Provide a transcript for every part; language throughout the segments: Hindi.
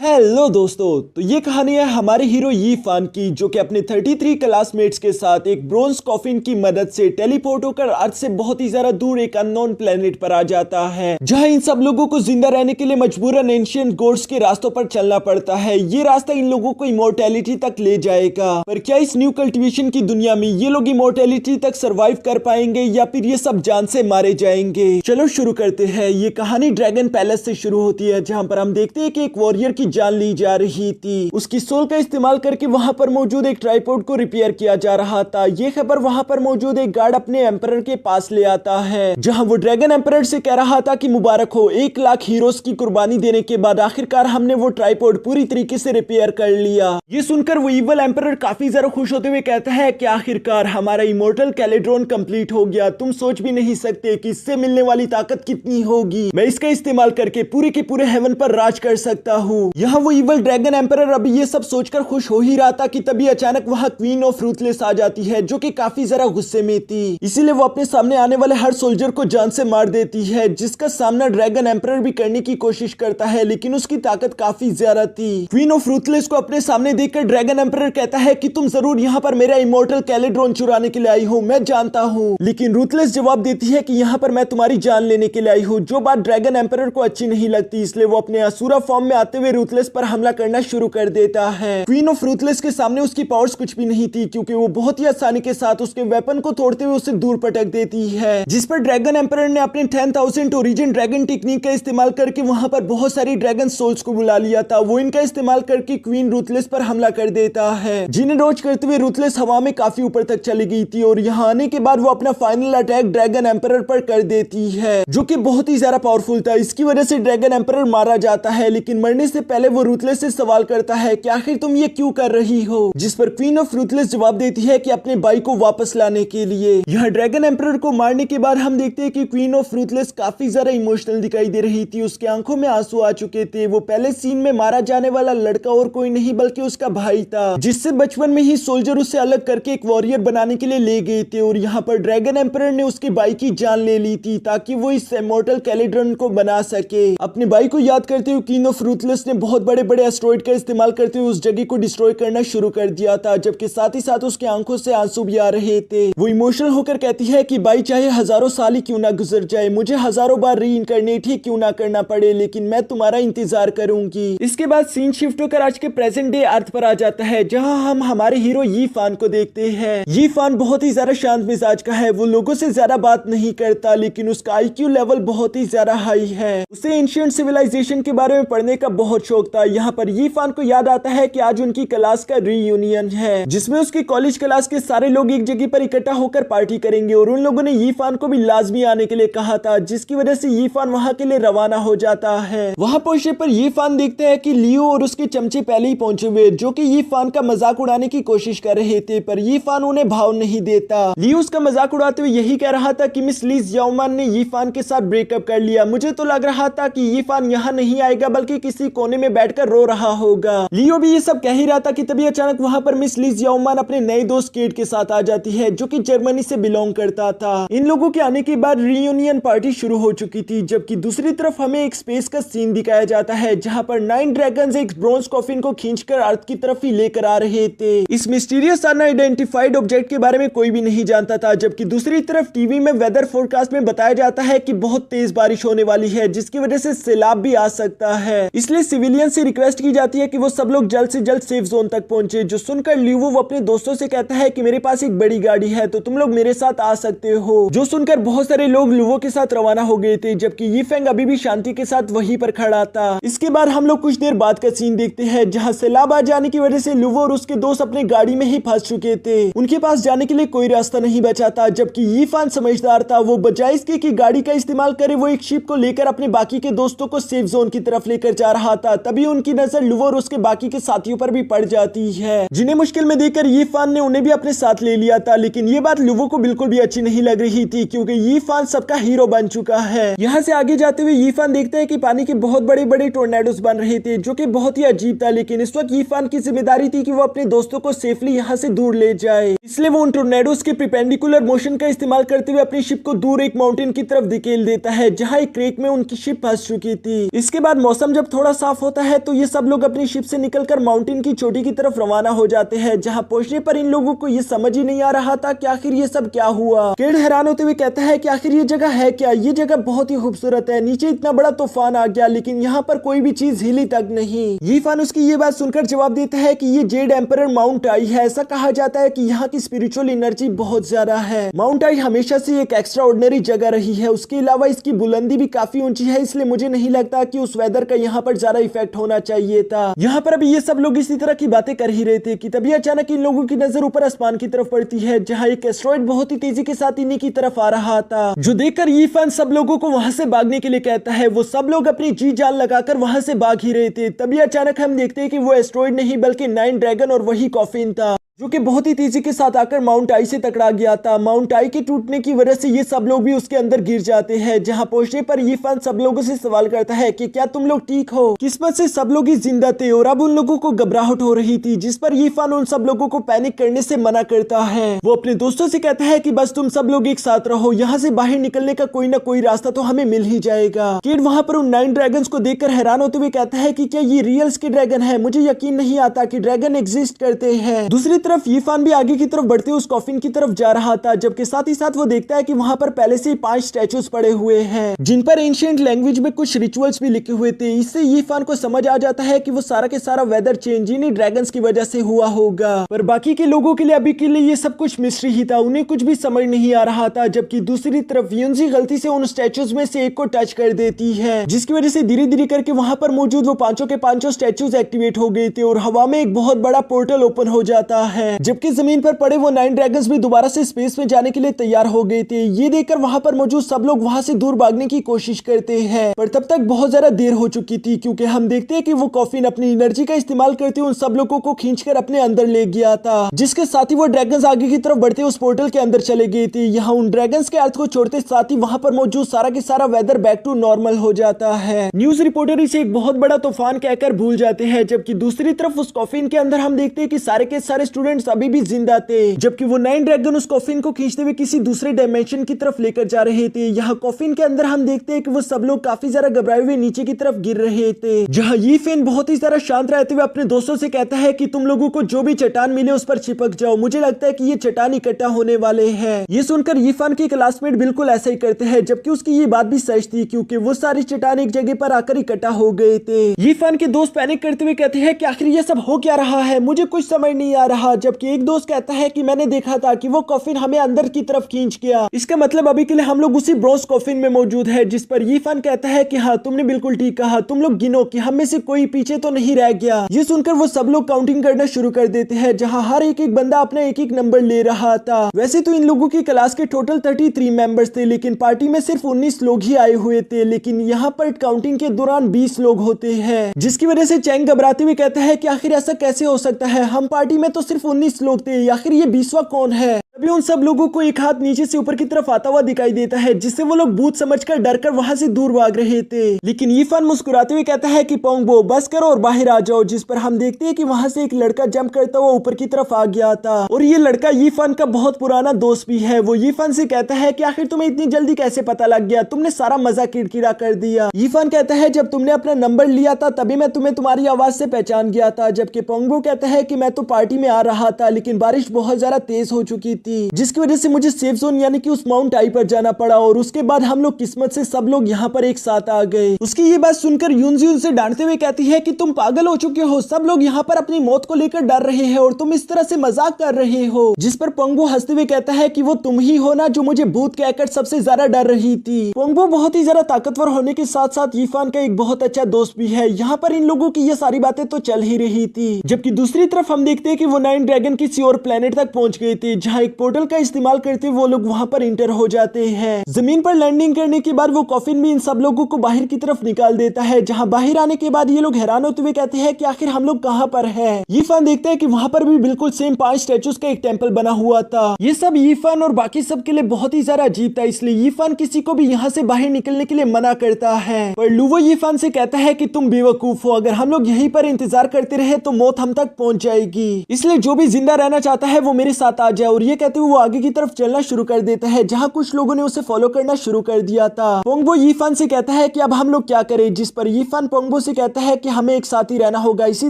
हेलो दोस्तों, तो ये कहानी है हमारे हीरो यी फान की, जो कि अपने 33 क्लासमेट्स के साथ एक ब्रोंज कॉफिन की मदद से टेलीपोर्ट होकर अर्थ से बहुत ही ज्यादा दूर एक अननोन प्लेनेट पर आ जाता है, जहां इन सब लोगों को जिंदा रहने के लिए मजबूरन एंशिएंट गॉड्स के रास्तों पर चलना पड़ता है। ये रास्ता इन लोगों को इमोर्टैलिटी तक ले जाएगा, पर क्या इस न्यू कल्टिवेशन की दुनिया में ये लोग इमोर्टैलिटी तक सर्वाइव कर पाएंगे या फिर ये सब जान से मारे जाएंगे। चलो शुरू करते हैं। ये कहानी ड्रैगन पैलेस से शुरू होती है, जहां पर हम देखते हैं कि एक वॉरियर की जान ली जा रही थी। उसकी सोल का इस्तेमाल करके वहां पर मौजूद एक ट्राइपॉड को रिपेयर किया जा रहा था। ये खबर वहां पर मौजूद एक गार्ड अपने एम्परर के पास ले आता है, जहां वो ड्रैगन एम्परर से कह रहा था कि मुबारक हो, 1 लाख हीरोज की कुर्बानी देने के बाद आखिरकार हमने वो ट्राइपॉड पूरी तरीके से रिपेयर कर लिया। ये सुनकर वो इवल एम्परर काफी ज्यादा खुश होते हुए कहता है कि आखिरकार हमारा इमोर्टल कैलेड्रॉन कंप्लीट हो गया। तुम सोच भी नहीं सकते कि इससे मिलने वाली ताकत कितनी होगी। मैं इसका इस्तेमाल करके पूरे के पूरे हेवन पर राज कर सकता हूँ। यहाँ वो इवल ड्रैगन एम्परर अभी ये सब सोचकर खुश हो ही रहा था कि तभी अचानक वहाँ क्वीन ऑफ रूथलेस आ जाती है, जो कि काफी जरा गुस्से में थी। इसीलिए वो अपने सामने आने वाले हर सोल्जर को जान से मार देती है, जिसका सामना ड्रैगन एम्परर भी करने की कोशिश करता है, लेकिन उसकी ताकत काफी ज्यादा थी। क्वीन ऑफ रूथलेस को अपने सामने देखकर ड्रैगन एम्परर कहता है कि तुम जरूर यहाँ पर मेरा इमोर्टल कैलेड्रॉन चुराने के लिए आई हो, मैं जानता हूँ। लेकिन रूथलेस जवाब देती है कि यहाँ पर मैं तुम्हारी जान लेने के लिए आई हूँ, जो बात ड्रैगन एम्परर को अच्छी नहीं लगती। इसलिए वो अपने असुरा फॉर्म में आते हुए रूथलेस पर हमला करना शुरू कर देता है। क्वीन ऑफ रूथलेस के सामने उसकी पावर्स कुछ भी नहीं थी, क्योंकि वो बहुत ही आसानी के साथ उसके वेपन को तोड़ते हुए उसे दूर पटक देती है, जिस पर ड्रैगन एम्परर ने अपने 10,000 ओरिजिन ड्रैगन टेक्निक का इस्तेमाल करके वहां पर बहुत सारी ड्रैगन सोल्स को बुला लिया था। वो इनका इस्तेमाल करके क्वीन रूथलेस पर हमला कर देता है, जिन्हें डॉज करते हुए रूथलेस हवा में काफी ऊपर तक चली गई थी, और यहाँ आने के बाद वो अपना फाइनल अटैक ड्रैगन एम्परर पर कर देती है, जो कि बहुत ही ज्यादा पावरफुल था। इसकी वजह से ड्रैगन एम्परर मारा जाता है, लेकिन मरने से पहले वो रूथलेस से सवाल करता है कि आखिर तुम ये क्यों कर रही हो, जिस पर क्वीन ऑफ रूथलेस जवाब देती है कि अपने भाई को वापस लाने के लिए। यह ड्रैगन एम्परर को मारने के बाद हम देखते हैं कि क्वीन ऑफ रूथलेस काफी ज्यादा इमोशनल दिखाई दे रही थी। उसके आंखों में आंसू आ चुके थे। वो पहले सीन में मारा जाने वाला लड़का और कोई नहीं बल्कि उसका भाई था, जिससे बचपन में ही सोल्जर उसे अलग करके एक वॉरियर बनाने के लिए ले गए थे, और यहाँ पर ड्रैगन एम्परर ने उसके भाई की जान ले ली थी ताकि वो इस इमोर्टल कैलेड्रॉन को बना सके। अपने भाई को याद करते हुए क्वीन ऑफ रूथलेस ने बहुत बड़े बड़े एस्ट्रॉइड का इस्तेमाल करते हुए उस जगह को डिस्ट्रॉय करना शुरू कर दिया था, जबकि साथ ही साथ उसके आंखों से आंसू भी आ रहे थे। वो इमोशनल होकर कहती है कि भाई, चाहे हजारों साल ही क्यों ना गुजर जाए, मुझे हजारों बार रीइंकार्नेट ही क्यों ना करना पड़े, लेकिन मैं तुम्हारा इंतजार करूंगी। इसके बाद सीन शिफ्ट होकर आज के प्रेजेंट डे अर्थ पर आ जाता है, जहां हम हमारे हीरो यी फान को देखते हैं। यी फान बहुत ही ज्यादा शांत मिजाज का है। वो लोगों से ज्यादा बात नहीं करता, लेकिन उसका IQ लेवल बहुत ही ज्यादा हाई है। उसे एंशिएंट सिविलाइजेशन के बारे में पढ़ने का बहुत शौक था। यहाँ पर यी फान को याद आता है कि आज उनकी क्लास का रीयूनियन है, जिसमें उसकी कॉलेज क्लास के सारे लोग एक जगह पर इकट्ठा होकर पार्टी करेंगे, और उन लोगों ने यी फान को भी लाजमी आने के लिए कहा था, जिसकी वजह से यी फान वहां के लिए रवाना हो जाता है। वहां पहुंचने पर यी फान देखते हैं कि लियो और उसके चमचे पहले ही पहुंचे हुए, जो कि यी फान का मजाक उड़ाने की कोशिश कर रहे थे, पर यी फान उन्हें भाव नहीं देता। लियो उसका मजाक उड़ाते हुए यही कह रहा था कि मिस लीज याओमान ने यी फान के साथ ब्रेकअप कर लिया। मुझे तो लग रहा था कि यी फान यहाँ नहीं आएगा, बल्कि किसी कोने में बैठकर रो रहा होगा। लियो भी ये सब कह ही रहा था कि तभी अचानक वहां पर मिस लीज याओमान अपने नए दोस्त केट के साथ आ जाती है, जो कि जर्मनी से बिलोंग करता था। इन लोगों के आने के बाद रीयूनियन पार्टी शुरू हो चुकी थी, जबकि दूसरी तरफ हमें एक स्पेस का सीन दिखाया जाता है, जहां पर 9 ड्रैगन्स एक ब्रोंज कॉफिन को खींचकर अर्थ की तरफ ही लेकर आ रहे थे। इस मिस्टीरियस अनआइडेंटिफाइड ऑब्जेक्ट के बारे में कोई भी नहीं जानता था, जबकि दूसरी तरफ टीवी में वेदर फोरकास्ट में बताया जाता है कि बहुत तेज बारिश होने वाली है, जिसकी वजह से सैलाब भी आ सकता है। इसलिए सिविलियन से रिक्वेस्ट की जाती है कि वो सब लोग जल्द से जल्द सेफ जोन तक पहुंचे, जो सुनकर लियो वो अपने दोस्तों से कहता है कि मेरे पास एक बड़ी गाड़ी है, तो तुम लोग मेरे साथ आ सकते हो। जो सुनकर बहुत सारे लोग लुवो के साथ रवाना हो गए थे, जबकि यी फेंग अभी भी शांति के साथ वहीं पर खड़ा था। इसके बाद हम लोग कुछ देर बाद का सीन देखते हैं, जहां सैलाब आ जाने की वजह से लुवो और उसके दोस्त अपने गाड़ी में ही फंस चुके थे। उनके पास जाने के लिए कोई रास्ता नहीं बचा था, जबकि यी फान समझदार था। वो बजाय इसके कि गाड़ी का इस्तेमाल करे, वो एक शिप को लेकर अपने बाकी के दोस्तों को सेफ जोन की तरफ लेकर जा रहा था। तभी उनकी नजर लुवो और उसके बाकी के साथियों पर भी पड़ जाती है, जिन्हें मुश्किल में देखकर यी फान ने उन्हें भी अपने साथ ले लिया था। लेकिन ये बात लुवो को बिल्कुल भी अच्छी नहीं लग रही थी, क्योंकि यी फान सबका हीरो बन चुका है। यहाँ से आगे जाते हुए यी फान देखते हैं कि पानी के बहुत बड़े बड़े टोर्नेडोस बन रहे थे, जो कि बहुत ही अजीब था। लेकिन इस वक्त यी फान की जिम्मेदारी थी कि वो अपने दोस्तों को सेफली यहाँ से दूर ले जाए, इसलिए वो उन टोर्नेडोस के परपेंडिकुलर मोशन का इस्तेमाल करते हुए अपनी शिप को दूर एक माउंटेन की तरफ धकेल देता है, जहाँ एक क्रेक में उनकी शिप फंस चुकी थी। इसके बाद मौसम जब थोड़ा साफ होता होता है तो ये सब लोग अपनी शिप से निकलकर माउंटेन की चोटी की तरफ रवाना हो जाते हैं, जहां पहुंचने पर इन लोगों को ये समझ ही नहीं आ रहा था कि आखिर ये सब क्या हुआ। किड हैरान होते हुए कहता है कि आखिर ये जगह है क्या, ये जगह बहुत ही खूबसूरत है, नीचे इतना बड़ा तूफान आ गया लेकिन यहाँ पर कोई भी चीज हिली तक नहीं। यीफान उसकी ये बात सुनकर जवाब देता है कि ये जेड एम्परर माउंट आई है। ऐसा कहा जाता है कि यहाँ की स्पिरिचुअल एनर्जी बहुत ज्यादा है। माउंट आई हमेशा से एक एक्स्ट्रा ऑर्डिनरी जगह रही है, उसके अलावा इसकी बुलंदी भी काफी ऊंची है, इसलिए मुझे नहीं लगता कि उस वेदर का यहाँ पर ज्यादा इफेक्ट होना चाहिए था। यहाँ पर अभी ये सब लोग इसी तरह की बातें कर ही रहे थे कि तभी अचानक इन लोगों की नजर ऊपर आसमान की तरफ पड़ती है, जहाँ एक एस्ट्रॉइड बहुत ही तेजी के साथ इन्हीं की तरफ आ रहा था, जो देखकर यीफान सब लोगों को वहां से भागने के लिए कहता है। वो सब लोग अपनी जी जान लगाकर वहां से भाग ही रहे थे। तभी अचानक हम देखते हैं कि वो एस्ट्रॉइड नहीं बल्कि 9 ड्रैगन और वही कॉफिन था, जो कि बहुत ही तेजी के साथ आकर माउंट आई से टकरा गया था। माउंट आई के टूटने की वजह से ये सब लोग भी उसके अंदर गिर जाते हैं, जहां पहुंचने पर यीफान सब लोगों से सवाल करता है कि क्या तुम लोग ठीक हो। किस्मत से सब लोग ही जिंदा थे और अब उन लोगों को घबराहट हो रही थी, जिस पर यीफान उन सब लोगों को पैनिक करने से मना करता है। वो अपने दोस्तों से कहता है कि बस तुम सब लोग एक साथ रहो, यहाँ से बाहर निकलने का कोई ना कोई रास्ता तो हमें मिल ही जाएगा। किड वहां पर उन 9 ड्रैगन्स को देखकर हैरान होते हुए कहता है कि क्या ये रियल्स के ड्रैगन है, मुझे यकीन नहीं आता कि ड्रैगन एग्जिस्ट करते हैं। दूसरी तरफ यीफान भी आगे की तरफ बढ़ते उस कॉफिन की तरफ जा रहा था, जबकि साथ ही साथ वो देखता है कि वहां पर पहले से ही 5 स्टैचूज पड़े हुए हैं, जिन पर एंशिएंट लैंग्वेज में कुछ रिचुअल्स भी लिखे हुए थे। इससे यीफान को समझ आ जाता है कि वो सारा के सारा वेदर चेंज इन्हीं ड्रैगन्स की वजह से हुआ होगा। पर बाकी के लोगों के लिए अभी के लिए ये सब कुछ मिस्ट्री ही था, उन्हें कुछ भी समझ नहीं आ रहा था। जबकि दूसरी तरफ यूनजी गलती से उन स्टैचूज में से एक को टच कर देती है, जिसकी वजह से धीरे धीरे करके वहां पर मौजूद वो पांचों के पांचों स्टैचूज एक्टिवेट हो गए थे और हवा में एक बहुत बड़ा पोर्टल ओपन हो जाता है, जबकि जमीन पर पड़े वो 9 ड्रैगन्स भी दोबारा से स्पेस में जाने के लिए तैयार हो गए थे। ये देखकर वहां पर मौजूद सब लोग वहां से दूर भागने की कोशिश करते हैं, पर तब तक बहुत ज्यादा देर हो चुकी थी, क्योंकि हम देखते हैं कि वो कॉफिन अपनी एनर्जी का इस्तेमाल करते हुए उन सब लोगों को खींचकर अपने अंदर ले गया था, जिसके साथ ही वो ड्रैगन्स आगे की तरफ बढ़ते उस पोर्टल के अंदर चले गए थे। यहाँ उन ड्रैगन्स के अर्थ को छोड़ते साथ ही वहां पर मौजूद सारा के सारा वेदर बैक टू नॉर्मल हो जाता है। न्यूज रिपोर्टर इसे एक बहुत बड़ा तूफान कहकर भूल जाते हैं, जबकि दूसरी तरफ उस कॉफिन के अंदर हम देखते हैं कि सारे के सारे स्टूडेंट्स अभी भी जिंदा थे, जबकि वो 9 ड्रैगन उस कॉफिन को खींचते हुए किसी दूसरे डायमेंशन की तरफ लेकर जा रहे थे। यहाँ कॉफिन के अंदर हम देखते हैं कि वो सब लोग काफी ज्यादा घबराए हुए नीचे की तरफ गिर रहे थे, जहाँ यीफान बहुत ही ज्यादा शांत रहते हुए अपने दोस्तों से कहता है कि तुम लोगों को जो भी चट्टान मिले उस पर चिपक जाओ, मुझे लगता है कि ये चट्टान इकट्ठा होने वाले हैं। ये सुनकर यीफान के क्लासमेट बिल्कुल ऐसा ही करते हैं, जबकि उसकी ये बात भी सच थी, क्योंकि वो सारी चट्टान एक जगह पर आकर इकट्ठा हो गए थे। यीफान के दोस्त पैनिक करते हुए कहते हैं कि आखिर ये सब हो क्या रहा है, मुझे कुछ समझ नहीं आ रहा। जबकि एक दोस्त कहता है कि मैंने देखा था कि वो कॉफिन हमें अंदर की तरफ खींच गया, इसका मतलब अभी के लिए हम लोग उसी ब्रोंज कॉफिन में मौजूद है। जिस पर यीफान कहता है कि हाँ तुमने बिल्कुल ठीक कहा, तुम लोग गिनो कि हम में से कोई पीछे तो नहीं रह गया। ये सुनकर वो सब लोग काउंटिंग करना शुरू कर देते हैं, जहाँ हर एक एक बंदा अपना एक एक नंबर ले रहा था। वैसे तो इन लोगों की क्लास के टोटल 33 मेंबर्स थे, लेकिन पार्टी में सिर्फ 19 लोग ही आए हुए थे, लेकिन यहाँ पर काउंटिंग के दौरान 20 लोग होते हैं, जिसकी वजह से चैंग घबराते हुए कहता है कि आखिर ऐसा कैसे हो सकता है, हम पार्टी में तो सिर्फ 19 लोग थे, आखिर ये 20वां कौन है। तभी उन सब लोगों को एक हाथ नीचे से ऊपर की तरफ आता हुआ दिखाई देता है, जिससे वो लोग भूत समझकर डरकर वहां से दूर भाग रहे थे। लेकिन यीफान मुस्कुराते हुए कहता है कि पोंगबो बस करो और बाहर आ जाओ, जिस पर हम देखते हैं कि वहां से एक लड़का जंप करता हुआ ऊपर की तरफ आ गया था, और ये लड़का यीफान का बहुत पुराना दोस्त भी है। वो यीफान से कहता है कि आखिर तुम्हें इतनी जल्दी कैसे पता लग गया, तुमने सारा मजा किरकिरा कर दिया। यीफान कहता है जब तुमने अपना नंबर लिया था तभी मैं तुम्हें तुम्हारी आवाज से पहचान गया था। जबकि पोंगबो कहता है कि मैं तो पार्टी में आ रहा था, लेकिन बारिश बहुत ज्यादा तेज हो चुकी थी, जिसकी वजह से मुझे सेफ जोन यानी कि उस माउंट आई पर जाना पड़ा, और उसके बाद हम लोग किस्मत से सब लोग यहाँ पर एक साथ आ गए। उसकी ये बात सुनकर यूनजी उनसे डांटते हुए कहती है कि तुम पागल हो चुके हो, सब लोग यहाँ पर अपनी मौत को लेकर डर रहे हैं और तुम इस तरह से मजाक कर रहे हो। जिस पर पोंगबो हंसते हुए कहता है कि वो तुम ही हो ना जो मुझे भूत कहकर सबसे ज्यादा डर रही थी। पोंगबो बहुत ही ज्यादा ताकतवर होने के साथ साथ यीफान का एक बहुत अच्छा दोस्त भी है। यहाँ पर इन लोगों की ये सारी बातें तो चल ही रही थी, जबकि दूसरी तरफ हम देखते हैं कि वो 9 ड्रैगन किसी और प्लेनेट तक पहुंच गए थे, जहाँ एक पोर्टल का इस्तेमाल करते वो लोग वहां पर इंटर हो जाते हैं। जमीन पर लैंडिंग करने के बाद वो कॉफिन भी इन सब लोगों को बाहर की तरफ निकाल देता है, जहां बाहर आने के बाद ये लोग हैरान होते हुए कहते हैं कि आखिर हम लोग कहां पर हैं। यीफान देखते हैं कि वहां पर भी बिल्कुल सेम 5 स्टैचूज का एक टेंपल बना हुआ था। ये सब यीफान और बाकी सब के लिए बहुत ही ज्यादा अजीब था, इसलिए यीफान किसी को भी यहाँ से बाहर निकलने के लिए मना करता है। पर लूवो यीफान से कहता है कि तुम बेवकूफ हो, अगर हम लोग यहीं पर इंतजार करते रहे तो मौत हम तक पहुंच जाएगी, इसलिए जो भी जिंदा रहना चाहता है वो मेरे साथ आ जाए। और ये कहते हुए वो आगे की तरफ चलना शुरू कर देता है, जहाँ कुछ लोगों ने उसे फॉलो करना शुरू कर दिया था। पोंगबो यीफान से कहता है कि अब हम लोग क्या करें, जिस पर यीफान पोंगबो से कहता है कि हमें एक साथ ही रहना होगा, इसी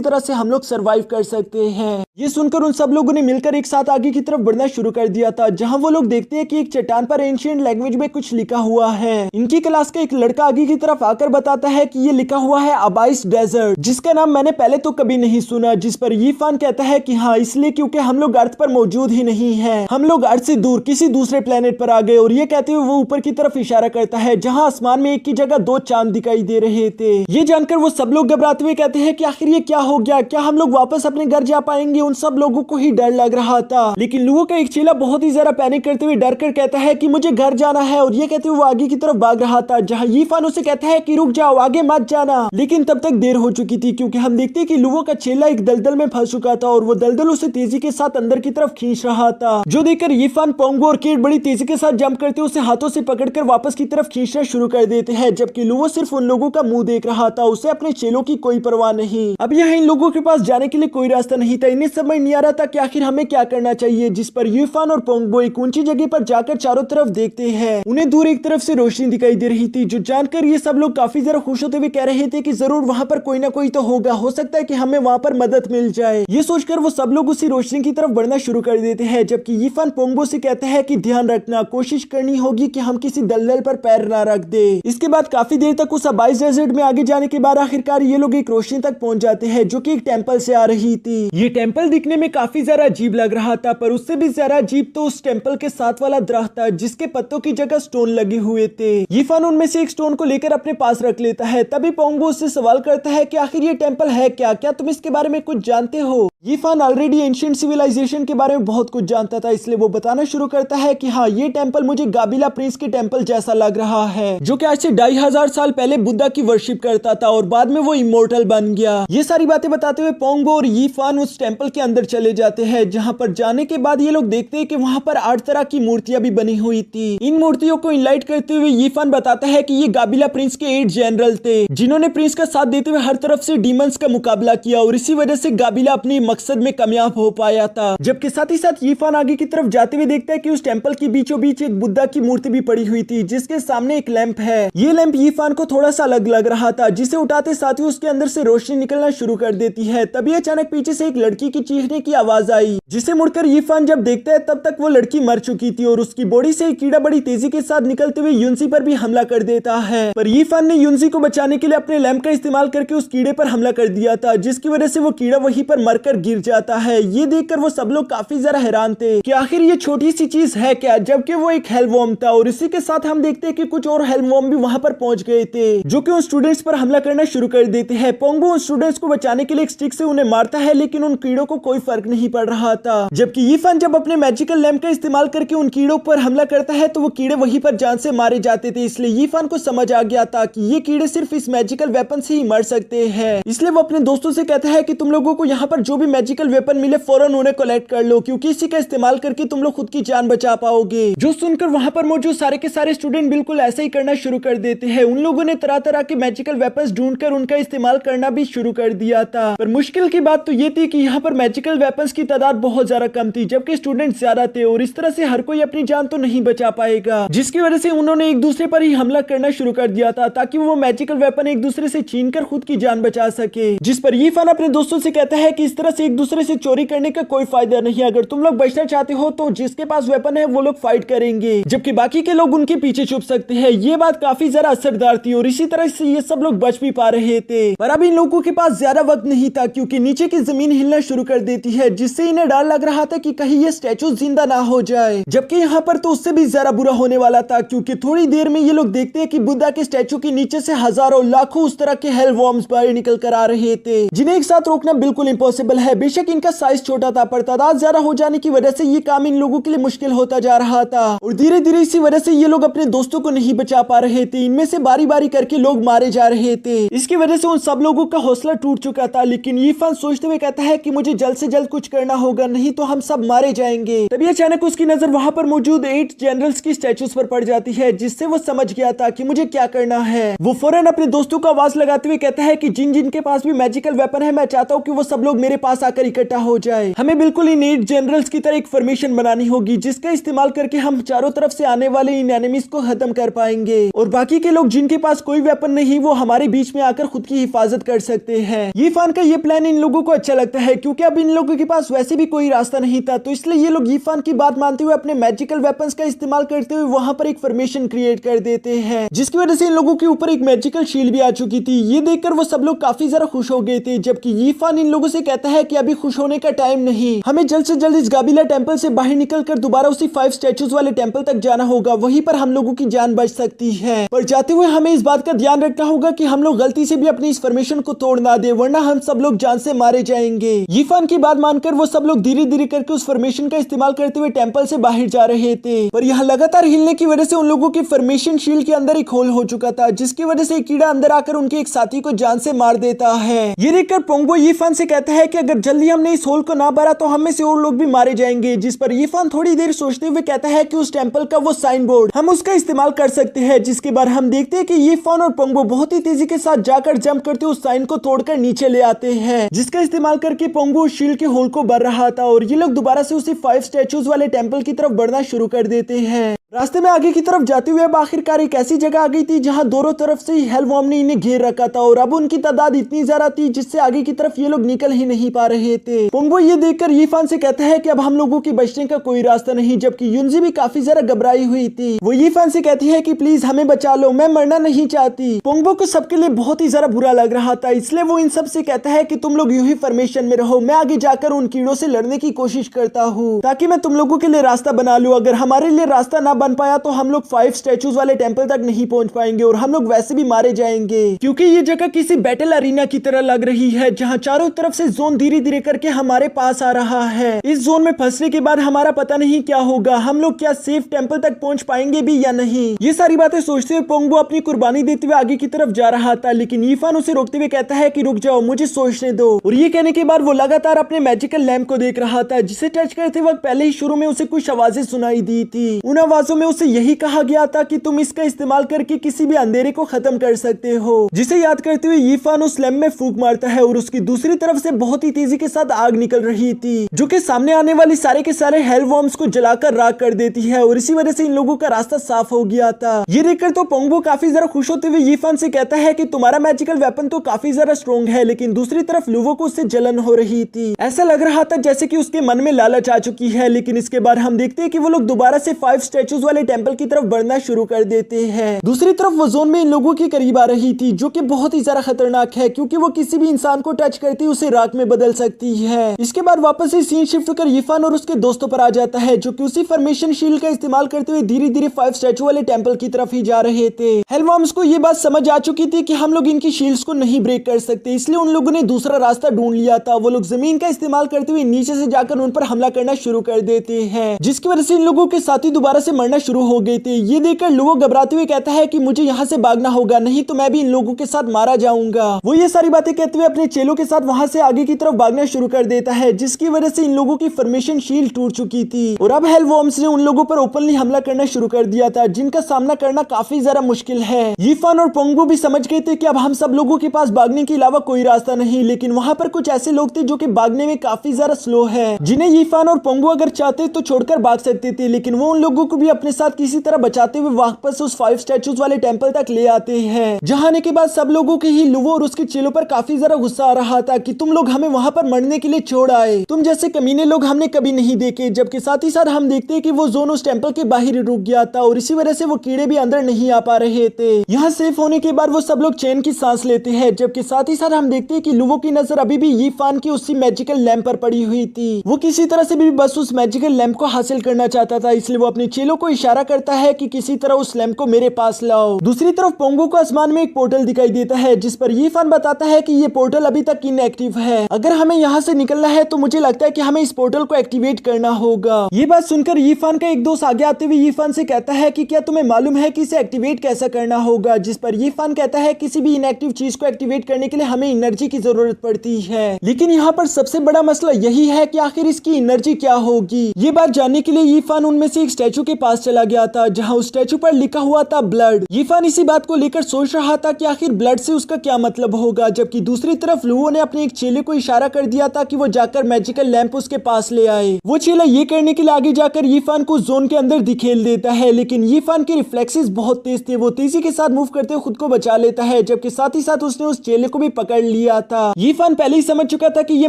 तरह से हम लोग सरवाइव कर सकते हैं। ये सुनकर उन सब लोगों ने मिलकर एक साथ आगे की तरफ बढ़ना शुरू कर दिया था, जहाँ वो लोग देखते हैं कि एक चट्टान पर एंशिएंट लैंग्वेज में कुछ लिखा हुआ है। इनकी क्लास का एक लड़का आगे की तरफ आकर बताता है कि ये लिखा हुआ है अबाइस डेजर्ट, जिसका नाम मैंने पहले तो कभी नहीं सुना। जिस पर यीफान कहता है कि हाँ, इसलिए क्योंकि हम लोग अर्थ पर मौजूद ही नहीं है, हम लोग अर्थ से दूर किसी दूसरे प्लेनेट पर आ गए। और ये कहते हुए वो ऊपर की तरफ इशारा करता है, जहाँ आसमान में एक की जगह दो चांद दिखाई दे रहे थे। ये जानकर वो सब लोग घबराते हुए कहते हैं कि आखिर ये क्या हो गया, क्या हम लोग वापस अपने घर जा पाएंगे। उन सब लोगों को ही डर लग रहा था, लेकिन लुओ का एक चेला बहुत ही ज्यादा पैनिक करते हुए डर कर कहता है कि मुझे घर जाना है। और ये कहते हुए वो आगे की तरफ भाग रहा था, जहाँ यीफान उसे कहता है कि रुक जाओ, आगे मत जाना। लेकिन तब तक देर हो चुकी थी, क्योंकि हम देखते हैं कि लुओ का चेला एक दलदल में फंस चुका था और वो दलदल उसे तेजी के साथ अंदर की तरफ खींच रहा था। जो देखकर यीफान, पोंगबो और किड बड़ी तेजी के साथ जंप करते उसे हाथों से पकड़कर वापस की तरफ खींचना शुरू कर देते हैं, जबकि लुओ सिर्फ उन लोगों का मुंह देख रहा था, उसे अपने चेलों की कोई परवाह नहीं। अब यहाँ इन लोगों के पास जाने के लिए कोई रास्ता नहीं था। इन्हें समझ नहीं आ रहा था कि आखिर हमें क्या करना चाहिए। जिस पर यीफान और पोंगबो एक ऊंची जगह पर जाकर चारों तरफ देखते हैं। उन्हें दूर एक तरफ से रोशनी दिखाई दे रही थी, जो जानकर ये सब लोग काफी ज्यादा खुश होते हुए कह रहे थे कि जरूर वहाँ पर कोई ना कोई तो होगा, हो सकता है कि हमें वहाँ पर मदद मिल जाए। ये सोचकर वो सब लोग उसी रोशनी की तरफ बढ़ना शुरू कर देते हैं, जबकि यीफान पोंगबो से कहता है कि ध्यान रखना, कोशिश करनी होगी कि हम किसी दलदल पर पैर ना रख दे। इसके बाद काफी देर तक उस अबाइस डेजर्ट में आगे जाने के बाद आखिरकार ये लोग एक रोशनी तक पहुंच जाते हैं, जो कि एक टेंपल से आ रही थी। ये टेंपल दिखने में काफी ज्यादा अजीब लग रहा था, पर उससे भी ज्यादा अजीब तो उस टेंपल के साथ वाला दरख्त था, जिसके पत्तों की जगह स्टोन लगे हुए थे। यीफान उनमें से एक स्टोन को लेकर अपने पास रख लेता है। तभी पोंगबो उससे सवाल करता है कि आखिर ये टेंपल है क्या तुम इसके बारे में कुछ जानते हो। यीफान ऑलरेडी एंशिएंट सिविलाइजेशन के बारे में बहुत कुछ जानता था, इसलिए वो बताना शुरू करता है कि हाँ, ये टेंपल मुझे गाबिला प्रिंस के टेंपल जैसा लग रहा है, जो कि आज से 2500 साल पहले बुद्धा की वर्शिप करता था और बाद में वो इमोर्टल बन गया। ये सारी बातें बताते हुए पोंगबो और यीफान उस टेंपल के अंदर चले जाते हैं, जहाँ पर जाने के बाद ये लोग देखते हैं कि वहाँ पर 8 तरह की मूर्तियां भी बनी हुई थी। इन मूर्तियों को इनलाइट करते हुए यीफान बताता है कि ये गाबिला प्रिंस के 8 जनरल थे, जिन्होंने प्रिंस का साथ देते हुए हर तरफ से डीमंस का मुकाबला किया और इसी वजह से गाबिला अपने मकसद में कामयाब हो पाया था। जबकि साथ ही साथ यीफान आगे की तरफ जाते हुए देखता है कि उस टेंपल के बीचों बीच एक बुद्धा की मूर्ति भी पड़ी हुई थी, जिसके सामने एक लैंप है। ये लैंप यीफान को थोड़ा सा अलग लग रहा था, जिसे उठाते साथ ही उसके अंदर से रोशनी निकलना शुरू कर देती है। तभी अचानक पीछे से एक लड़की की चीखने की आवाज आई, जिसे मुड़कर यीफान जब देखता है तब तक वो लड़की मर चुकी थी और उसकी बॉडी से एक कीड़ा बड़ी तेजी के साथ निकलते हुए युनसी पर भी हमला कर देता है। पर यीफान ने युनसी को बचाने के लिए अपने लैंप का इस्तेमाल करके उस कीड़े पर हमला कर दिया था, जिसकी वजह से वो कीड़ा वहीं पर मरकर गिर जाता है। ये देखकर वो सब लोग काफी ज्यादा हैरान थे कि आखिर ये छोटी सी चीज है क्या, जबकि वो एक हेलवॉर्म था। और इसी के साथ हम देखते हैं कि कुछ और हेलवॉर्म भी वहां पर पहुंच गए थे, जो कि उन स्टूडेंट्स पर हमला करना शुरू कर देते हैं। पोंगबो उन स्टूडेंट्स को बचाने के लिए एक स्टिक से उन्हें मारता है, लेकिन उन कीड़ों को कोई फर्क नहीं पड़ रहा था। जबकि यीफान जब अपने मैजिकल लैंप का इस्तेमाल करके उन कीड़ों पर हमला करता है तो वो कीड़े वहीं पर जान से मारे जाते थे। इसलिए यीफान को समझ आ गया था कि ये कीड़े सिर्फ इस मैजिकल वेपन से ही मर सकते हैं। इसलिए वो अपने दोस्तों से कहता है कि तुम लोगों को यहाँ पर जो भी मैजिकल वेपन मिले फौरन उन्हें कलेक्ट कर लो, क्योंकि इसी का इस्तेमाल करके तुम लोग खुद की जान बचा पाओगे। जो सुनकर वहाँ पर मौजूद सारे के सारे स्टूडेंट बिल्कुल ऐसा ही करना शुरू कर देते हैं। उन लोगों ने तरह तरह के मैजिकल वेपन्स ढूंढकर उनका इस्तेमाल करना भी शुरू कर दिया था। पर मुश्किल की बात तो ये थी कि यहाँ पर मैजिकल वेपन्स की तादाद बहुत ज्यादा कम थी, जबकि स्टूडेंट ज्यादा थे और इस तरह से हर कोई अपनी जान तो नहीं बचा पाएगा, जिसकी वजह से उन्होंने एक दूसरे पर ही हमला करना शुरू कर दिया था, ताकि वो मैजिकल वेपन एक दूसरे से छीनकर खुद की जान बचा सके। जिस पर यीफान अपने दोस्तों से कहता है कि इस तरह से एक दूसरे से चोरी करने का कोई फायदा नहीं, अगर तुम लोग बचना चाहते हो तो जिसके पास वेपन है वो लोग फाइट करेंगे, जबकि बाकी के लोग उनके पीछे छुप सकते हैं। ये बात काफी ज्यादा असरदार थी और इसी तरह से ये सब लोग बच भी पा रहे थे। पर अब इन लोगों के पास ज्यादा वक्त नहीं था, क्योंकि नीचे की जमीन हिलना शुरू कर देती है, जिससे इन्हें डर लग रहा था कि कहीं ये स्टैचू जिंदा ना हो जाए। जबकि यहाँ पर तो उससे भी ज्यादा बुरा होने वाला था, क्योंकि थोड़ी देर में ये लोग देखते हैं कि बुद्धा के स्टैचू के नीचे से हजारों लाखों उस तरह के हेल वॉर्म्स बाहर निकल कर आ रहे थे, जिन्हें एक साथ रोकना बिल्कुल इम्पॉसिबल है। बेशक इनका साइज छोटा था, पर तादाद ज्यादा हो जाने की वजह से ये काम इन लोगों के लिए मुश्किल होता जा रहा था और धीरे धीरे इसी वजह से ये लोग अपने दोस्तों को नहीं बचा पा रहे थे। इनमें से बारी बारी करके लोग मारे जा रहे थे। इसकी वजह से उन सब लोगों का हौसला टूट चुका था, लेकिन यीफान सोचते हुए कहता है कि मुझे जल्द से जल्द कुछ करना होगा, नहीं तो हम सब मारे जाएंगे। तभी अचानक उसकी नजर वहां पर मौजूद 8 जनरल्स की स्टैचूज पर पड़ जाती है, जिससे वो समझ गया था कि मुझे क्या करना है। वो फौरन अपने दोस्तों को आवाज लगाते हुए कहता है कि जिन जिन के पास भी मैजिकल वेपन है, मैं चाहता हूँ कि वो सब लोग मेरे पास पास आकर इकट्ठा हो जाए। हमें बिल्कुल इन 8 जनरल्स की तरह एक फॉर्मेशन बनानी होगी जिसका इस्तेमाल करके हम चारों तरफ से आने वाले इन एनिमीज को खत्म कर पाएंगे और बाकी के लोग जिनके पास कोई वेपन नहीं वो हमारे बीच में आकर खुद की हिफाजत कर सकते हैं। यीफान का ये प्लान इन लोगों को अच्छा लगता है क्योंकि अब इन लोगों के पास वैसे भी कोई रास्ता नहीं था, तो इसलिए ये लोग यीफान की बात मानते हुए अपने मैजिकल वेपन्स का इस्तेमाल करते हुए वहां पर एक फॉर्मेशन क्रिएट कर देते हैं, जिसकी वजह से इन लोगों के ऊपर एक मैजिकल शील्ड भी आ चुकी थी। ये देखकर वो सब लोग काफी ज्यादा खुश हो गए थे, जबकि यीफान इन लोगों से कहता है कि अभी खुश होने का टाइम नहीं, हमें जल्द से जल्द इस गाबिला टेंपल से बाहर निकलकर दोबारा उसी 5 स्टैचूज वाले टेंपल तक जाना होगा, वहीं पर हम लोगों की जान बच सकती है। पर जाते हुए हमें इस बात का ध्यान रखना होगा कि हम लोग गलती से भी अपनी इस फॉर्मेशन को तोड़ ना दे, वरना हम सब लोग जान से मारे जाएंगे। यीफान की बात मानकर वो सब लोग धीरे धीरे करके उस फॉर्मेशन का इस्तेमाल करते हुए टेंपल से बाहर जा रहे थे, पर यहाँ लगातार हिलने की वजह से उन लोगों की फॉर्मेशन शील्ड के अंदर एक होल हो चुका था, जिसकी वजह से एक कीड़ा अंदर आकर उनके एक साथी को जान से मार देता है। ये देखकर पोंगो यीफान से कहता है कि अगर जल्दी हमने इस होल को ना भरा तो हम में से और लोग भी मारे जाएंगे, जिस पर यीफान थोड़ी देर सोचते हुए कहता है कि उस टेंपल का वो साइन बोर्ड हम उसका इस्तेमाल कर सकते हैं, जिसके बाद हम देखते हैं कि यीफान और पोंगो बहुत ही तेजी के साथ जाकर जंप करते उस साइन को तोड़कर नीचे ले आते हैं, जिसका इस्तेमाल करके पोंगो उस शील्ड के होल को भर रहा था और ये लोग दोबारा से उसी 5 स्टैचूज वाले टेंपल की तरफ बढ़ना शुरू कर देते हैं। रास्ते में आगे की तरफ जाते हुए अब आखिरकार एक ऐसी जगह आ गई थी जहां दोनों तरफ से ही हेलवॉर्म ने इन्हें घेर रखा था और अब उनकी तादाद इतनी ज्यादा थी जिससे आगे की तरफ ये लोग निकल ही नहीं पा रहे थे। पोंगो ये देखकर यीफान से कहता है कि अब हम लोगों के बचने का कोई रास्ता नहीं, जबकि युनजी भी काफी ज्यादा घबराई हुई थी। वो यीफान से कहती है कि प्लीज हमें बचा लो, मैं मरना नहीं चाहती। पोंगो को सबके लिए बहुत ही ज्यादा बुरा लग रहा था, इसलिए वो इन सब से कहता है कि तुम लोग यूं ही फॉर्मेशन में रहो, मैं आगे जाकर उन कीड़ों से लड़ने की कोशिश करता हूँ ताकि मैं तुम लोगों के लिए रास्ता बना लूं। अगर हमारे लिए रास्ता ना बन पाया तो हम लोग 5 स्टैचूज वाले टेंपल तक नहीं पहुंच पाएंगे और हम लोग वैसे भी मारे जाएंगे, क्योंकि ये जगह किसी बैटल अरीना की तरह लग रही है जहां चारों तरफ से जोन धीरे धीरे करके हमारे पास आ रहा है। इस जोन में फंसने के बाद हमारा पता नहीं क्या होगा, हम लोग क्या सेफ टेंपल तक पहुंच पाएंगे भी या नहीं। ये सारी बातें सोचते हुए पोंगो अपनी कुर्बानी देते हुए आगे की तरफ जा रहा था, लेकिन यीफान उसे रोकते हुए कहता है कि रुक जाओ, मुझे सोचने दो। और ये कहने के बाद वो लगातार अपने मैजिकल लैंप को देख रहा था, जिसे टच करते वक्त पहले ही शुरू में उसे कुछ आवाजें सुनाई दी थी। उन आवाजों में उसे यही कहा गया था कि तुम इसका इस्तेमाल करके किसी भी अंधेरे को खत्म कर सकते हो, जिसे याद करते हुए यीफान उस लैंप में फूंक मारता है और उसकी दूसरी तरफ से बहुत ही तेजी के साथ आग निकल रही थी, जो कि सामने आने वाली सारे के सारे हेलवॉर्म्स को जलाकर राख कर देती है और इसी वजह से इन लोगों का रास्ता साफ हो गया था। ये देखकर तो पोंगो काफी ज्यादा खुश होते हुए यीफान से कहता है कि तुम्हारा मैजिकल वेपन तो काफी ज्यादा स्ट्रॉन्ग है, लेकिन दूसरी तरफ लुवो को उससे जलन हो रही थी। ऐसा लग रहा था जैसे कि उसके मन में लालच आ चुकी है, लेकिन इसके बाद हम देखते हैं कि वो लोग दोबारा से 5 स्टैचूज वाले टेंपल की तरफ बढ़ना शुरू कर देते हैं। दूसरी तरफ वो जोन में इन लोगों के करीब आ रही थी, जो कि बहुत ही ज्यादा खतरनाक है क्योंकि वो किसी भी इंसान को टच करती उसे राख में बदल सकती है। इसके बाद वापस से सीन शिफ्ट कर यीफान और उसके दोस्तों पर आ जाता है, जो कि उसी फॉर्मेशन शील्ड का इस्तेमाल करते हुए धीरे धीरे 5 स्टैचू वाले टेंपल की तरफ ही जा रहे थे। हेलवॉर्म्स को ये बात समझ आ चुकी थी कि हम लोग इनकी शील्ड्स को नहीं ब्रेक कर सकते, इसलिए उन लोगों ने दूसरा रास्ता ढूंढ लिया था। वो लोग जमीन का इस्तेमाल करते हुए नीचे से जाकर उन पर हमला करना शुरू कर देते हैं, जिसकी वजह से इन लोगों के साथी दोबारा से मरना शुरू हो गए थे। ये देखकर लुवो घबराते हुए कहता है कि मुझे यहाँ से भागना होगा, नहीं तो मैं भी इन लोगों के साथ मारा जाऊंगा। वो ये सारी बातें कहते हुए अपने चेलों के साथ वहां से आगे की तरफ भागना शुरू कर देता है, जिसकी वजह से इन लोगों की फॉर्मेशन शील्ड टूट चुकी थी और अब हेलवॉर्म्स ने उन लोगों पर ओपनली हमला करना शुरू कर दिया था, जिनका सामना करना काफी ज्यादा मुश्किल है। यीफान और पोंगो भी समझ गए थे कि अब हम सब लोगों के पास भागने के अलावा कोई रास्ता नहीं, लेकिन वहां पर कुछ ऐसे लोग थे जो कि भागने में काफी ज्यादा स्लो है, जिन्हें यीफान और पोंगो अगर चाहते तो छोड़कर भाग सकते थे, लेकिन वो उन लोगों को भी अपने साथ किसी तरह बचाते हुए वापस उस 5 स्टैचूज वाले टेंपल तक ले आते हैं। जहां आने के बाद सब लोगों के ही लुवो और उसके चेलों पर काफी ज्यादा गुस्सा आ रहा था कि तुम लोग हमें वहां पर मरने के लिए छोड़ आए, तुम जैसे कमीने लोग हमने कभी नहीं देखे। जबकि साथ ही साथ हम देखते हैं कि वो जोन उस टेंपल के बाहर रुक गया था और इसी वजह से वो कीड़े भी अंदर नहीं आ पा रहे थे। यहाँ सेफ होने के बाद वो सब लोग चैन की सांस लेते हैं, जबकि साथ ही साथ हम देखते हैं कि लुवो की नजर अभी भी यीफान की उसी मैजिकल लैंप पर पड़ी हुई थी। वो किसी तरह से भी बस उस मैजिकल लैंप को हासिल करना चाहता था, इसलिए वो अपने चेलों को इशारा करता है कि किसी तरह उस लैंप को मेरे पास लाओ। दूसरी तरफ पोंगो को आसमान में एक पोर्टल दिखाई देता है, जिस पर यीफान बताता है कि ये पोर्टल अभी तक इनएक्टिव है। अगर हमें यहाँ से निकलना है तो मुझे लगता है कि हमें इस पोर्टल को एक्टिवेट करना होगा। ये बात सुनकर यीफान का एक दोस्त आगे आते हुए यीफान से कहता है कि क्या तुम्हें मालूम है कि इसे एक्टिवेट कैसा करना होगा, जिस पर यीफान कहता है किसी भी इनएक्टिव चीज को एक्टिवेट करने के लिए हमें एनर्जी की जरूरत पड़ती है, लेकिन यहाँ पर सबसे बड़ा मसला यही है कि आखिर इसकी एनर्जी क्या होगी। ये बात जानने के लिए यीफान उनमें से एक स्टैचू के पास पास चला गया था जहाँ उस स्टैचू पर लिखा हुआ था ब्लड। यीफान इसी बात को लेकर सोच रहा था कि आखिर ब्लड से उसका क्या मतलब होगा, जबकि दूसरी तरफ लुओ ने अपने एक चेले को इशारा कर दिया था कि वो जाकर मैजिकल लैंप उसके पास ले आए। वो चेला ये करने के लिए आगे जाकर यीफान को जोन के अंदर दिखेल देता है, लेकिन यीफान के रिफ्लेक्सेस बहुत तेज थे। वो तेजी के साथ मूव करते हुए खुद को बचा लेता है, जबकि साथ ही साथ उसने उस चेले को भी पकड़ लिया था। यीफान पहले ही समझ चुका था कि ये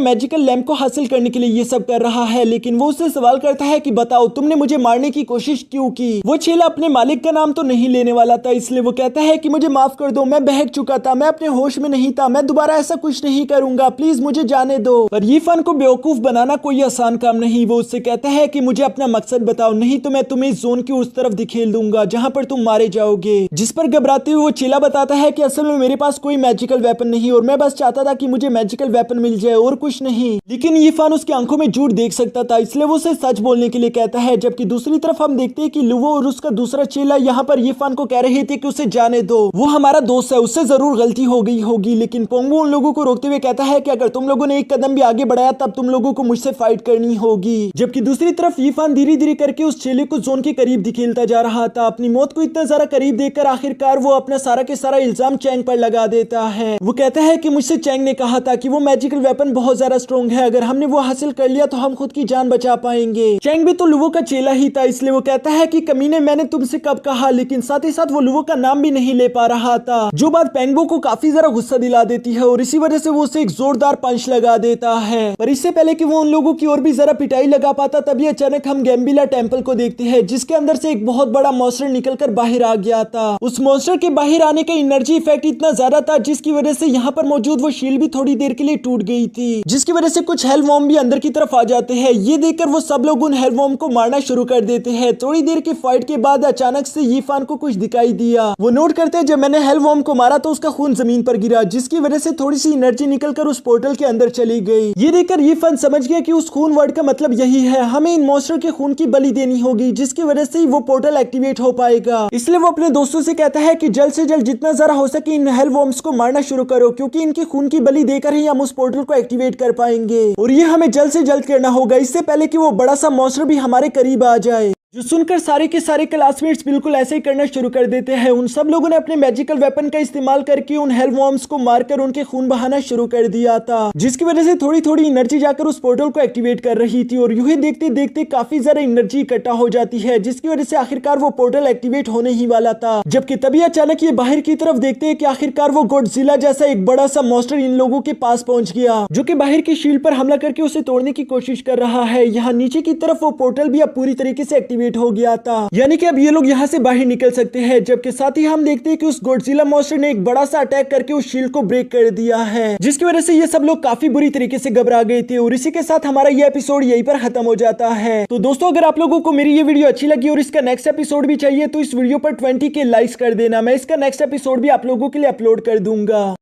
मैजिकल लैंप को हासिल करने के लिए ये सब कर रहा है, लेकिन वो उससे सवाल करता है कि बताओ तुमने मुझे मारने की कोशिश क्यों की। वो चेला अपने मालिक का नाम तो नहीं लेने वाला था, इसलिए वो कहता है कि मुझे माफ कर दो, मैं बहक चुका था, मैं अपने होश में नहीं था, मैं दोबारा ऐसा कुछ नहीं करूंगा, प्लीज मुझे जाने दो। पर यीफान को बेवकूफ बनाना कोई आसान काम नहीं। वो उससे कहता है कि मुझे अपना मकसद बताओ, नहीं तो मैं तुम्हें इस जोन की उस तरफ दिखेल दूंगा जहाँ पर तुम मारे जाओगे। जिस पर घबराते हुए वो चेला बताता है कि असल में मेरे पास कोई मैजिकल वेपन नहीं और मैं बस चाहता था कि मुझे मैजिकल वेपन मिल जाए और कुछ नहीं। लेकिन यीफान उसकी आंखों में झूठ देख सकता था, इसलिए वो उसे सच बोलने के लिए कहता है। जबकि दूसरी तरफ हम देखते हैं कि लुवो और उसका दूसरा चेला यहाँ पर यीफान को कह रहे थे कि उसे जाने दो, वो हमारा दोस्त है, उससे जरूर गलती हो गई होगी। लेकिन पोंगो उन लोगों को रोकते हुए कहता है कि अगर तुम लोगों ने एक कदम भी आगे बढ़ाया तब तुम लोगों को मुझसे फाइट करनी होगी। जबकि दूसरी तरफ यीफान धीरे धीरे करके उस चेले को जोन के करीब दिखेलता जा रहा था। अपनी मौत को इतना ज्यादा करीब देखकर आखिरकार वो अपना सारा के सारा इल्जाम चैंग पर लगा देता है। वो कहता है कि मुझसे चैंग ने कहा था कि वो मैजिकल वेपन बहुत ज्यादा स्ट्रॉन्ग है, अगर हमने वो हासिल कर लिया तो हम खुद की जान बचा पाएंगे। चैंग भी तो लुवो का चेला ही था, इसलिए वो कहता है कि कमीने मैंने तुमसे कब कहा, लेकिन साथ ही साथ वो लुवो का नाम भी नहीं ले पा रहा था, जो बात पेंगबो को काफी ज्यादा गुस्सा दिला देती है और इसी वजह से वो उसे एक जोरदार पंच लगा देता है। पर इससे पहले कि वो उन लोगों की और भी जरा पिटाई लगा पाता तभी अचानक हम गैम्बिला टेम्पल को देखते हैं, जिसके अंदर से एक बहुत बड़ा मॉन्स्टर निकलकर बाहर आ गया था। उस मॉन्स्टर के बाहर आने का एनर्जी इफेक्ट इतना ज्यादा था जिसकी वजह से यहाँ पर मौजूद वो शील्ड भी थोड़ी देर के लिए टूट गई थी, जिसकी वजह से कुछ हेल वॉर्म भी अंदर की तरफ आ जाते हैं। ये देखकर वो सब लोग उन हेल वॉर्म को मारना शुरू कर देते हैं। थोड़ी देर की फाइट के बाद अचानक से यीफान को कुछ दिखाई दिया। वो नोट करते हैं जब मैंने हेल वॉर्म को मारा तो उसका खून जमीन पर गिरा, जिसकी वजह से थोड़ी सी एनर्जी निकलकर उस पोर्टल के अंदर चली गई। ये देखकर यीफान समझ गया कि उस खून वर्ड का मतलब यही है, हमें इन मॉन्स्टर के खून की बलि देनी होगी, जिसकी वजह से ही वो पोर्टल एक्टिवेट हो पाएगा। इसलिए वो अपने दोस्तों से कहता है कि जल्द से जल्द जितना जरा हो सके इन हेल वॉर्म्स को मारना शुरू करो, क्योंकि इनके खून की बलि देकर ही हम उस पोर्टल को एक्टिवेट कर पाएंगे और ये हमें जल्द से जल्द करना होगा, इससे पहले कि वो बड़ा सा मॉन्स्टर भी हमारे करीब आ जाए। जो सुनकर सारे के सारे क्लासमेट्स बिल्कुल ऐसे ही करना शुरू कर देते हैं। उन सब लोगों ने अपने मैजिकल वेपन का इस्तेमाल करके उन हेल वॉर्म्स को मारकर उनके खून बहाना शुरू कर दिया था, जिसकी वजह से थोड़ी थोड़ी एनर्जी जाकर उस पोर्टल को एक्टिवेट कर रही थी और यूं ही देखते देखते काफी ज्यादा एनर्जी इकट्ठा हो जाती है, जिसकी वजह से आखिरकार वो पोर्टल एक्टिवेट होने ही वाला था। जबकि तभी अचानक ये बाहर की तरफ देखते हैं कि आखिरकार वो गॉडजिला जैसा एक बड़ा सा मॉन्स्टर इन लोगों के पास पहुंच गया, जो कि बाहर की शील्ड पर हमला करके उसे तोड़ने की कोशिश कर रहा है। यहाँ नीचे की तरफ वो पोर्टल भी अब पूरी तरीके से एक्टिवेट हो गया था, यानी कि अब ये लोग यहाँ से बाहर निकल सकते हैं। जबकि साथ ही हम देखते हैं कि उस गॉडजिला मॉन्स्टर ने एक बड़ा सा अटैक करके उस शील्ड को ब्रेक कर दिया है, जिसकी वजह से ये सब लोग काफी बुरी तरीके से घबरा गए थे। और इसी के साथ हमारा ये एपिसोड यहीं पर खत्म हो जाता है। तो दोस्तों, अगर आप लोगों को मेरी ये वीडियो अच्छी लगी और इसका नेक्स्ट एपिसोड भी चाहिए तो इस वीडियो पर 20 के लाइक्स कर देना, मैं इसका नेक्स्ट एपिसोड भी आप लोगों के लिए अपलोड कर दूंगा।